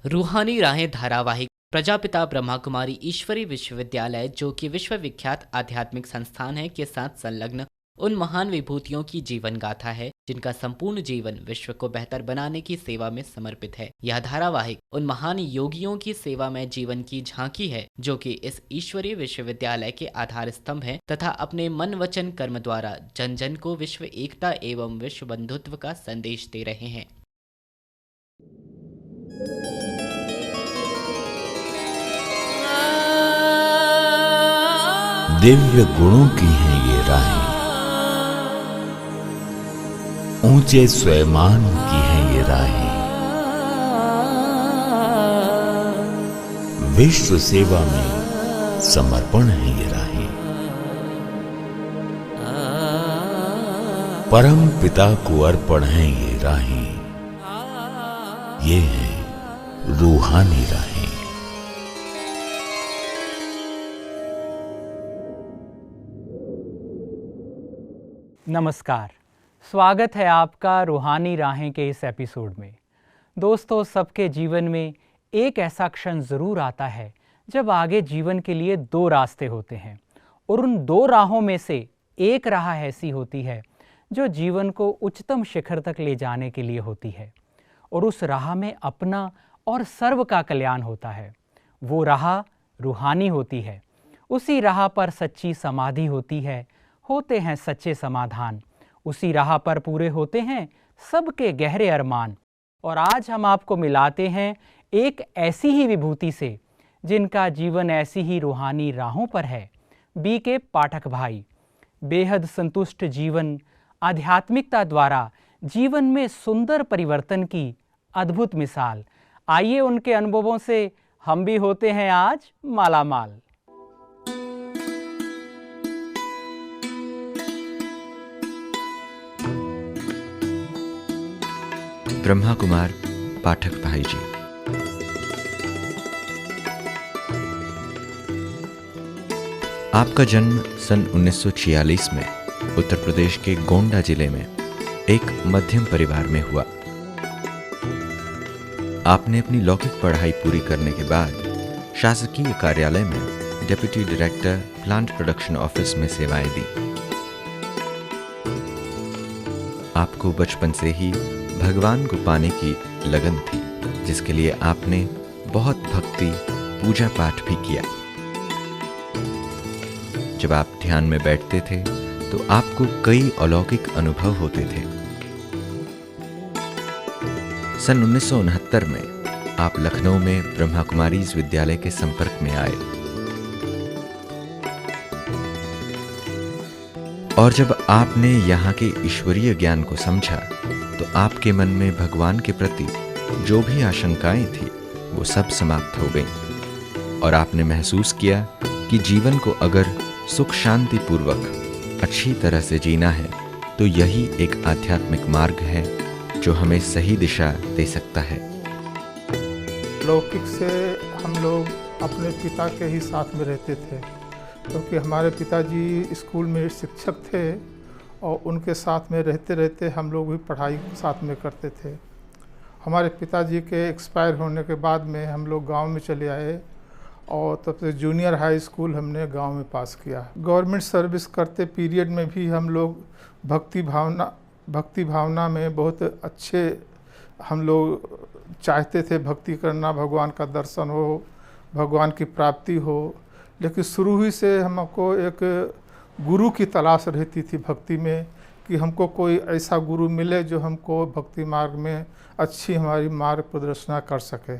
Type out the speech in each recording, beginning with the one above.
रूहानी राहें धारावाहिक प्रजापिता ब्रह्मा कुमारी ईश्वरी विश्वविद्यालय, जो कि विश्वविख्यात आध्यात्मिक संस्थान है, के साथ संलग्न उन महान विभूतियों की जीवन गाथा है जिनका संपूर्ण जीवन विश्व को बेहतर बनाने की सेवा में समर्पित है। यह धारावाहिक उन महान योगियों की सेवा में जीवन की झांकी है जो कि इस ईश्वरीय विश्वविद्यालय के आधार स्तंभ हैं तथा अपने मन वचन कर्म द्वारा जन जन को विश्व एकता एवं विश्व बंधुत्व का संदेश दे रहे हैं। दिव्य गुणों की हैं ये राहें, ऊंचे स्वयमान की हैं ये राहें, विश्व सेवा में समर्पण है ये राहें, परम पिता को अर्पण है ये राहें, ये हैं रूहानी राहें। नमस्कार, स्वागत है आपका रूहानी राहें के इस एपिसोड में। दोस्तों, सबके जीवन में एक ऐसा क्षण ज़रूर आता है जब आगे जीवन के लिए दो रास्ते होते हैं और उन दो राहों में से एक राह ऐसी होती है जो जीवन को उच्चतम शिखर तक ले जाने के लिए होती है और उस राह में अपना और सर्व का कल्याण होता है। वो राह रूहानी होती है। उसी राह पर सच्ची समाधि होती है, होते हैं सच्चे समाधान। उसी राह पर पूरे होते हैं सबके गहरे अरमान। और आज हम आपको मिलाते हैं एक ऐसी ही विभूति से जिनका जीवन ऐसी ही रूहानी राहों पर है। बीके पाठक भाई, बेहद संतुष्ट जीवन, आध्यात्मिकता द्वारा जीवन में सुंदर परिवर्तन की अद्भुत मिसाल। आइए उनके अनुभवों से हम भी होते हैं आज मालामाल। ब्रह्मा कुमार पाठक भाई जी, आपका जन्म सन 1946 में उत्तर प्रदेश के गोंडा जिले में एक मध्यम परिवार में हुआ। आपने अपनी लौकिक पढ़ाई पूरी करने के बाद शासकीय कार्यालय में deputy director plant production office में सेवाएं दी। आपको बचपन से ही भगवान को पाने की लगन थी, जिसके लिए आपने बहुत भक्ति पूजा पाठ भी किया। जब आप ध्यान में बैठते थे तो आपको कई अलौकिक अनुभव होते थे। सन 1969 में आप लखनऊ में ब्रह्मा कुमारीज विद्यालय के संपर्क में आए और जब आपने यहाँ के ईश्वरीय ज्ञान को समझा तो आपके मन में भगवान के प्रति जो भी आशंकाएं थी वो सब समाप्त हो गईं और आपने महसूस किया कि जीवन को अगर सुख शांति पूर्वक अच्छी तरह से जीना है तो यही एक आध्यात्मिक मार्ग है जो हमें सही दिशा दे सकता है। लौकिक से हम लोग अपने पिता के ही साथ में रहते थे, क्योंकि हमारे पिताजी स्कूल में शिक्षक थे और उनके साथ में रहते रहते हम लोग भी पढ़ाई साथ में करते थे। हमारे पिताजी के एक्सपायर होने के बाद में हम लोग गांव में चले आए और तब से जूनियर हाई स्कूल हमने गांव में पास किया। गवर्नमेंट सर्विस करते पीरियड में भी हम लोग भक्ति भावना में बहुत अच्छे हम लोग चाहते थे भक्ति करना, भगवान का दर्शन हो, भगवान की प्राप्ति हो। लेकिन शुरू ही से हमको एक गुरु की तलाश रहती थी भक्ति में, कि हमको कोई ऐसा गुरु मिले जो हमको भक्ति मार्ग में अच्छी हमारी मार्ग प्रदर्शना कर सके।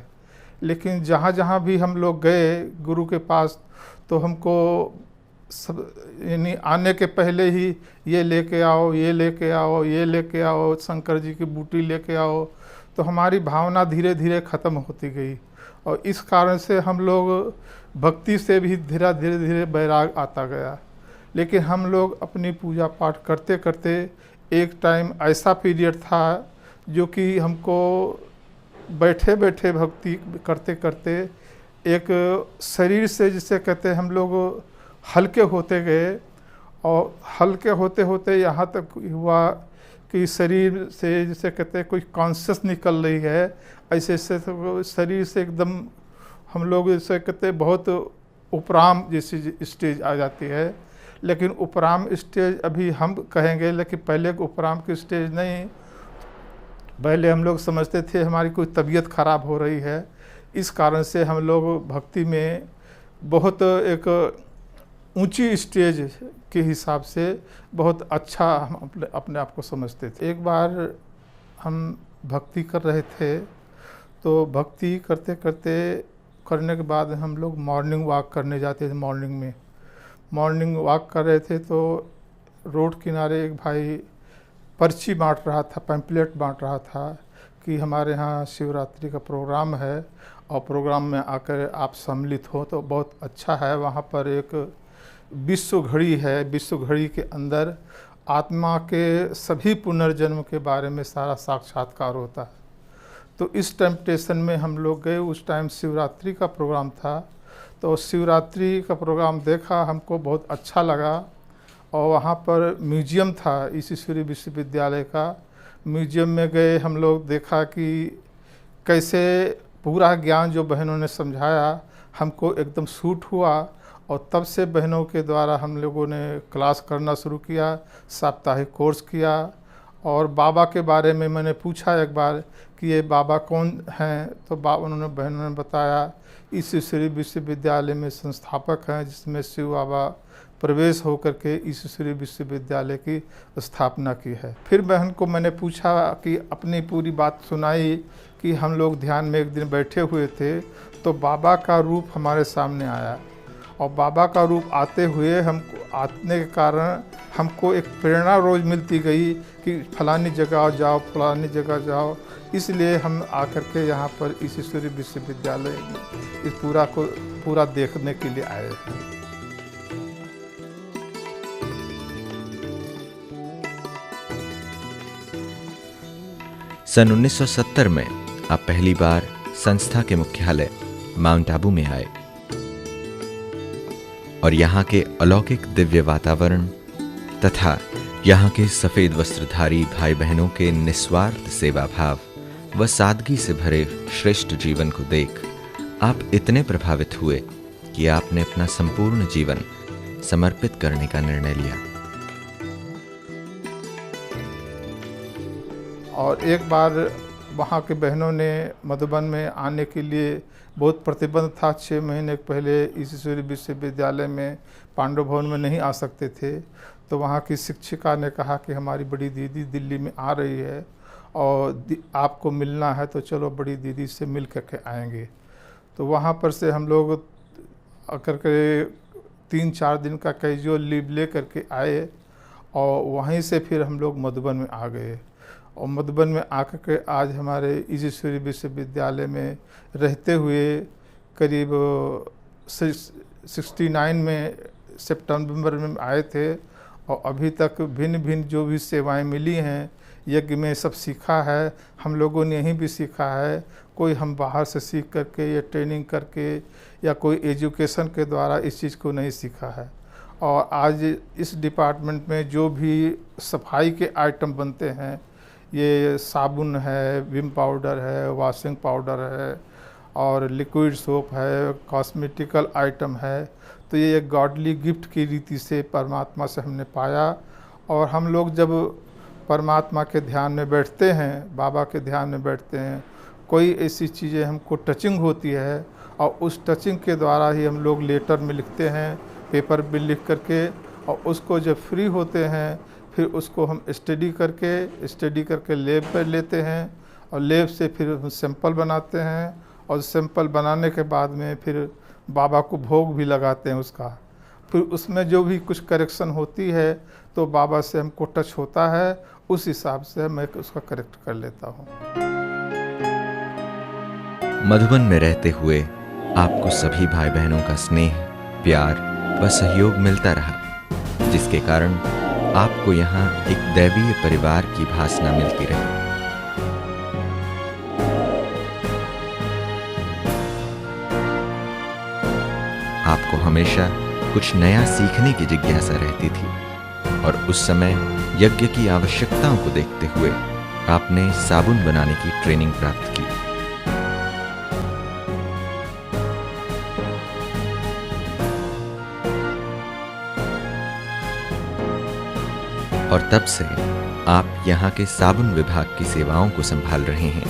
लेकिन जहाँ जहाँ भी हम लोग गए गुरु के पास तो हमको सब यानी आने के पहले ही ये लेके आओ, ये लेके आओ, ये लेके आओ, शंकर जी की बूटी लेके आओ, तो हमारी भावना धीरे धीरे ख़त्म होती गई और इस कारण से हम लोग भक्ति से भी धीरे धीरे बैराग आता गया। लेकिन हम लोग अपनी पूजा पाठ करते करते एक टाइम ऐसा पीरियड था जो कि हमको बैठे बैठे भक्ति करते करते एक शरीर से जिसे कहते हैं हम लोग हल्के होते गए और हल्के होते होते यहाँ तक हुआ कि शरीर से जिसे कहते हैं कोई कॉन्शियस निकल रही है, ऐसे ऐसे शरीर से एकदम हम लोग इसे कहते बहुत उपराम जैसी स्टेज आ जाती है। लेकिन उपराम स्टेज अभी हम कहेंगे, लेकिन पहले उपराम की स्टेज नहीं। पहले हम लोग समझते थे हमारी कोई तबीयत खराब हो रही है, इस कारण से हम लोग भक्ति में बहुत एक ऊंची स्टेज के हिसाब से बहुत अच्छा हम अपने आप को समझते थे। एक बार हम भक्ति कर रहे थे, तो भक्ति करते करते करने के बाद हम लोग मॉर्निंग वॉक करने जाते थे। मॉर्निंग वॉक कर रहे थे तो रोड किनारे एक भाई पर्ची बांट रहा था, पैम्पलेट बांट रहा था कि हमारे यहाँ शिवरात्रि का प्रोग्राम है और प्रोग्राम में आकर आप सम्मिलित हो तो बहुत अच्छा है। वहाँ पर एक विश्व घड़ी है, विश्व घड़ी के अंदर आत्मा के सभी पुनर्जन्म के बारे में सारा साक्षात्कार होता है। तो इस टेम्पटेशन में हम लोग गए। उस टाइम शिवरात्रि का प्रोग्राम था, तो शिवरात्रि का प्रोग्राम देखा, हमको बहुत अच्छा लगा। और वहाँ पर म्यूजियम था ईश्वरी विश्वविद्यालय का। म्यूजियम में गए, हम लोग देखा कि कैसे पूरा ज्ञान जो बहनों ने समझाया हमको एकदम सूट हुआ। और तब से बहनों के द्वारा हम लोगों ने क्लास करना शुरू किया, साप्ताहिक कोर्स किया। और बाबा के बारे में मैंने पूछा एक बार कि ये बाबा कौन हैं, तो उन्होंने बहनों ने बताया ईश्वरी विश्वविद्यालय में संस्थापक हैं, जिसमें शिव बाबा प्रवेश होकर के ईश्वरी विश्वविद्यालय की स्थापना की है। फिर बहन को मैंने पूछा कि अपनी पूरी बात सुनाई कि हम लोग ध्यान में एक दिन बैठे हुए थे तो बाबा का रूप हमारे सामने आया। और बाबा का रूप आते हुए हमको आने के कारण हमको एक प्रेरणा रोज़ मिलती गई कि फलानी जगह जाओ, फलानी जगह जाओ। इसलिए हम आकर के यहाँ पर ईश्वरी विश्वविद्यालय इस पूरा देखने के लिए आए हैं। सन 1970 में आप पहली बार संस्था के मुख्यालय माउंट आबू में आए और यहाँ के अलौकिक दिव्य वातावरण तथा यहाँ के सफेद वस्त्रधारी भाई बहनों के निस्वार्थ सेवा भाव व सादगी से भरे श्रेष्ठ जीवन को देख आप इतने प्रभावित हुए कि आपने अपना संपूर्ण जीवन समर्पित करने का निर्णय लिया। और एक बार वहाँ के बहनों ने मधुबन में आने के लिए बहुत प्रतिबंध था। 6 महीने पहले ईश्वरी विश्वविद्यालय में पांडव भवन में नहीं आ सकते थे। तो वहाँ की शिक्षिका ने कहा कि हमारी बड़ी दीदी दिल्ली में आ रही है और आपको मिलना है, तो चलो बड़ी दीदी से मिल करके आएंगे। तो वहाँ पर से हम लोग आकर के 3-4 दिन का कैजुअल लीव ले करके आए और वहीं से फिर हम लोग मधुबन में आ गए। और मधुबन में आकर के आज हमारे ईश्वरी विश्वविद्यालय में रहते हुए करीब 69 में सितंबर में आए थे। और अभी तक भिन्न भिन्न जो भी सेवाएं मिली हैं, यज्ञ में सब सीखा है, हम लोगों ने यहीं भी सीखा है। कोई हम बाहर से सीख करके या ट्रेनिंग करके या कोई एजुकेशन के द्वारा इस चीज़ को नहीं सीखा है। और आज इस डिपार्टमेंट में जो भी सफाई के आइटम बनते हैं, ये साबुन है, विम पाउडर है, वॉशिंग पाउडर है और लिक्विड सोप है, कॉस्मेटिकल आइटम है, तो ये एक गॉडली गिफ्ट की रीति से परमात्मा से हमने पाया। और हम लोग जब परमात्मा के ध्यान में बैठते हैं, बाबा के ध्यान में बैठते हैं, कोई ऐसी चीज़ें हमको टचिंग होती है और उस टचिंग के द्वारा ही हम लोग लेटर में लिखते हैं, पेपर में लिख करके, और उसको जब फ्री होते हैं फिर उसको हम स्टडी करके लैब पर लेते हैं और लैब से फिर हम सैंपल बनाते हैं और सैंपल बनाने के बाद में फिर बाबा को भोग भी लगाते हैं उसका। फिर उसमें जो भी कुछ करेक्शन होती है तो बाबा से हमको टच होता है, उस हिसाब से मैं उसका करेक्ट कर लेता हूँ। मधुबन में रहते हुए आपको सभी भाई बहनों का स्नेह, प्यार व सहयोग मिलता रहा, जिसके कारण आपको यहाँ एक दैवीय परिवार की भासना मिलती रही। आपको हमेशा कुछ नया सीखने की जिज्ञासा रहती थी और उस समय यज्ञ की आवश्यकताओं को देखते हुए आपने साबुन बनाने की ट्रेनिंग प्राप्त की। और तब से आप यहाँ के साबुन विभाग की सेवाओं को संभाल रहे हैं।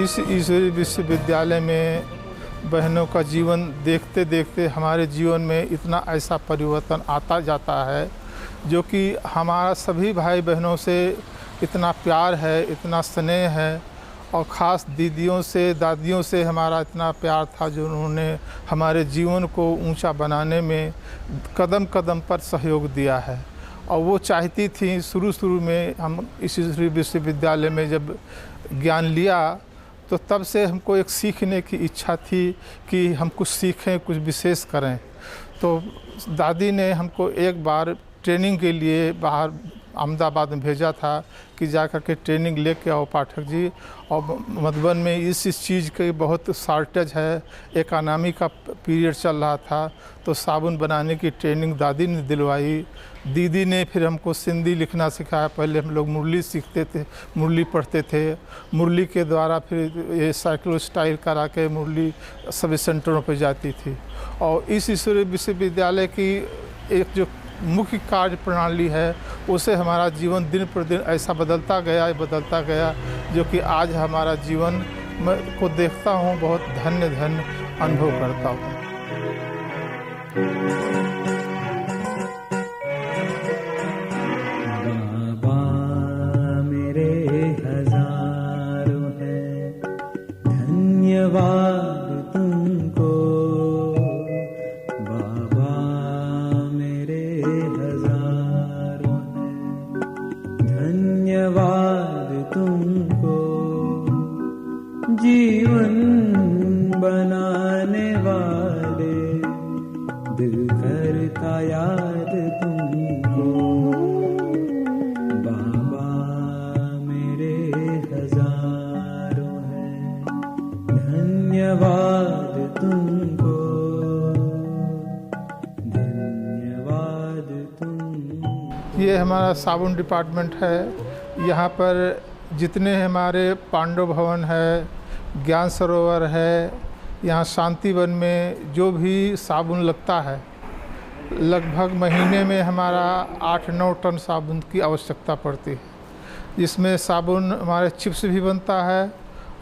इस ईश्वरीय विश्वविद्यालय में बहनों का जीवन देखते देखते हमारे जीवन में इतना ऐसा परिवर्तन आता जाता है, जो कि हमारा सभी भाई बहनों से इतना प्यार है, इतना स्नेह है, और ख़ास दीदियों से, दादियों से हमारा इतना प्यार था, जो उन्होंने हमारे जीवन को ऊंचा बनाने में कदम कदम पर सहयोग दिया है। और वो चाहती थी, शुरू में हम इस विश्वविद्यालय में जब ज्ञान लिया तो तब से हमको एक सीखने की इच्छा थी कि हम कुछ सीखें, कुछ विशेष करें। तो दादी ने हमको एक बार ट्रेनिंग के लिए बाहर अहमदाबाद में भेजा था कि जा कर के ट्रेनिंग लेके आओ पाठक जी। और मधुबन में इस चीज़ की बहुत शॉर्टेज है, इकोनॉमी का पीरियड चल रहा था, तो साबुन बनाने की ट्रेनिंग दादी ने दिलवाई। दीदी ने फिर हमको सिंधी लिखना सिखाया। पहले हम लोग मुरली सीखते थे, मुरली पढ़ते थे, मुरली के द्वारा फिर ये साइक्लो स्टाइल करा के मुरली सभी सेंटरों पर जाती थी। और इस ईश्वरीय विश्वविद्यालय की एक जो मुख्य कार्य प्रणाली है, उसे हमारा जीवन दिन पर दिन ऐसा बदलता गया, जो कि आज हमारा जीवन को देखता हूँ बहुत धन्य अनुभव करता हूँ। बाबा मेरे हजारों हैं, धन्यवाद तुमको। बाबा मेरे हजारों हैं, धन्यवाद तुमको। जीवन बनाने वाले दिल करता याद तुमको। बाबा मेरे हजारों हैं, धन्यवाद तुमको, धन्यवाद तुमको। ये हमारा साबुन डिपार्टमेंट है। यहाँ पर जितने हमारे पांडव भवन है, ज्ञान सरोवर है, यहाँ शांतिवन में जो भी साबुन लगता है, लगभग महीने में हमारा 8-9 टन साबुन की आवश्यकता पड़ती है। जिसमें साबुन हमारे चिप्स भी बनता है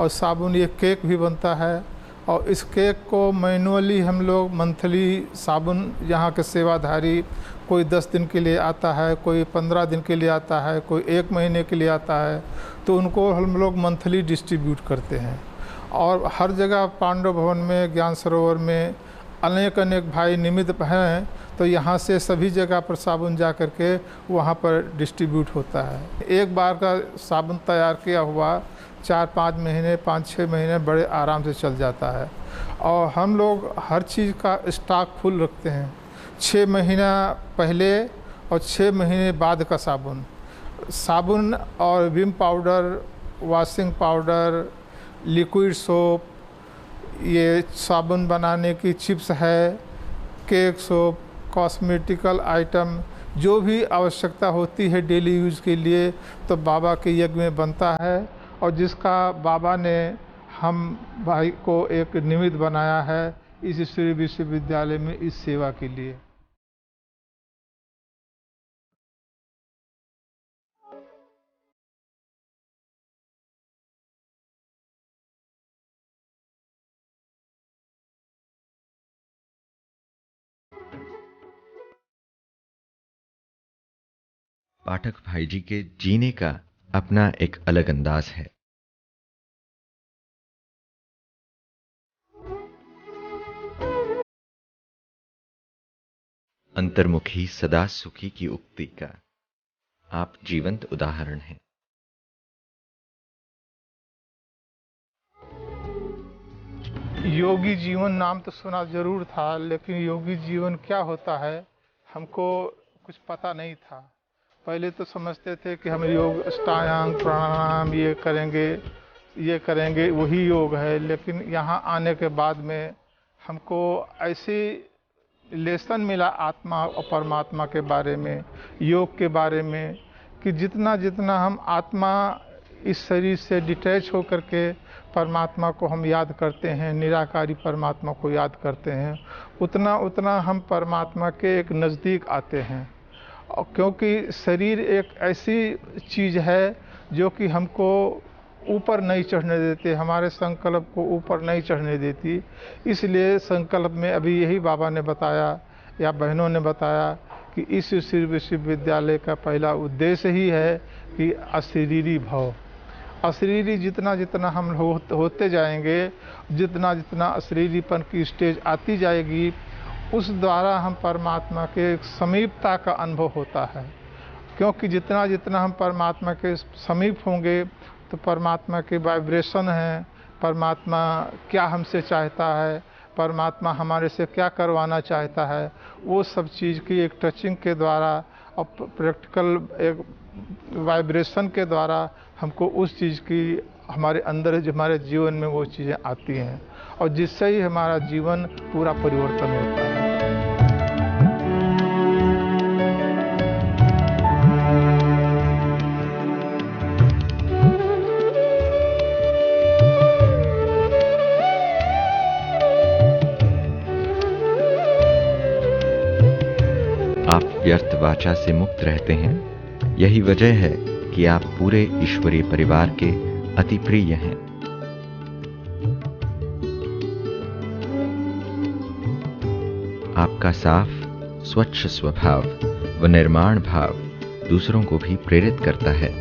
और साबुन ये केक भी बनता है। और इस केक को मैनुअली हम लोग मंथली साबुन यहाँ के सेवाधारी, कोई 10 दिन के लिए आता है, कोई 15 दिन के लिए आता है, कोई 1 महीने के लिए आता है, तो उनको हम लोग मंथली डिस्ट्रीब्यूट करते हैं। और हर जगह पांडव भवन में, ज्ञान सरोवर में अनेक भाई निमित्त हैं, तो यहाँ से सभी जगह पर साबुन जा कर के वहाँ पर डिस्ट्रीब्यूट होता है। एक बार का साबुन तैयार किया हुआ 4-5 महीने, 5-6 महीने बड़े आराम से चल जाता है। और हम लोग हर चीज़ का स्टॉक फुल रखते हैं। 6 महीना पहले और 6 महीने बाद का साबुन और Vim powder, washing powder, liquid soap, ये साबुन बनाने की चिप्स है, केक सोप, कॉस्मेटिकल आइटम, जो भी आवश्यकता होती है डेली यूज़ के लिए, तो बाबा के यज्ञ में बनता है। और जिसका बाबा ने हम भाई को एक निमित्त बनाया है इस ईश्वरीय विश्वविद्यालय में इस सेवा के लिए। पाठक भाई जी के जीने का अपना एक अलग अंदाज है। अंतर्मुखी सदा सुखी की उक्ति का आप जीवंत उदाहरण हैं। योगी जीवन नाम तो सुना जरूर था, लेकिन योगी जीवन क्या होता है हमको कुछ पता नहीं था। पहले तो समझते थे कि हम योग, अष्टांग प्राणायाम ये करेंगे वही योग है। लेकिन यहाँ आने के बाद में हमको ऐसी लेसन मिला आत्मा और परमात्मा के बारे में, योग के बारे में, कि जितना जितना हम आत्मा इस शरीर से डिटैच होकर के परमात्मा को हम याद करते हैं, निराकारी परमात्मा को याद करते हैं, उतना उतना हम परमात्मा के एक नज़दीक आते हैं। और क्योंकि शरीर एक ऐसी चीज़ है जो कि हमको ऊपर नहीं चढ़ने देती, हमारे संकल्प को ऊपर नहीं चढ़ने देती। इसलिए संकल्प में अभी यही बाबा ने बताया या बहनों ने बताया कि इस विश्वविद्यालय का पहला उद्देश्य ही है कि अशरीरी भव। अशरीरी जितना जितना हम होते जाएंगे, जितना जितना अशरीरीपन की स्टेज आती जाएगी, उस द्वारा हम परमात्मा के समीपता का अनुभव होता है। क्योंकि जितना जितना हम परमात्मा के समीप होंगे तो परमात्मा के वाइब्रेशन हैं, परमात्मा क्या हमसे चाहता है, परमात्मा हमारे से क्या करवाना चाहता है, वो सब चीज़ की एक टचिंग के द्वारा और प्रैक्टिकल एक वाइब्रेशन के द्वारा हमको उस चीज़ की हमारे अंदर हमारे जीवन में वो चीज़ें आती हैं और जिससे ही हमारा जीवन पूरा परिवर्तन होता है। आप व्यर्थ वाचा से मुक्त रहते हैं। यही वजह है कि आप पूरे ईश्वरीय परिवार के अति प्रिय हैं। आपका साफ स्वच्छ स्वभाव व निर्माण भाव दूसरों को भी प्रेरित करता है।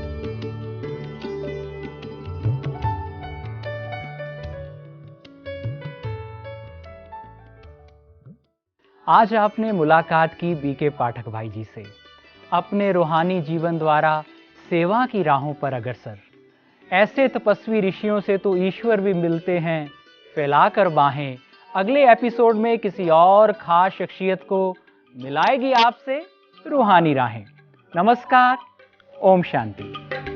आज आपने मुलाकात की बीके पाठक भाई जी से। अपने रूहानी जीवन द्वारा सेवा की राहों पर अग्रसर ऐसे तपस्वी ऋषियों से तो ईश्वर भी मिलते हैं फैलाकर बाहें। अगले एपिसोड में किसी और खास शख्सियत को मिलाएगी आपसे रूहानी राहें। नमस्कार, ओम शांति।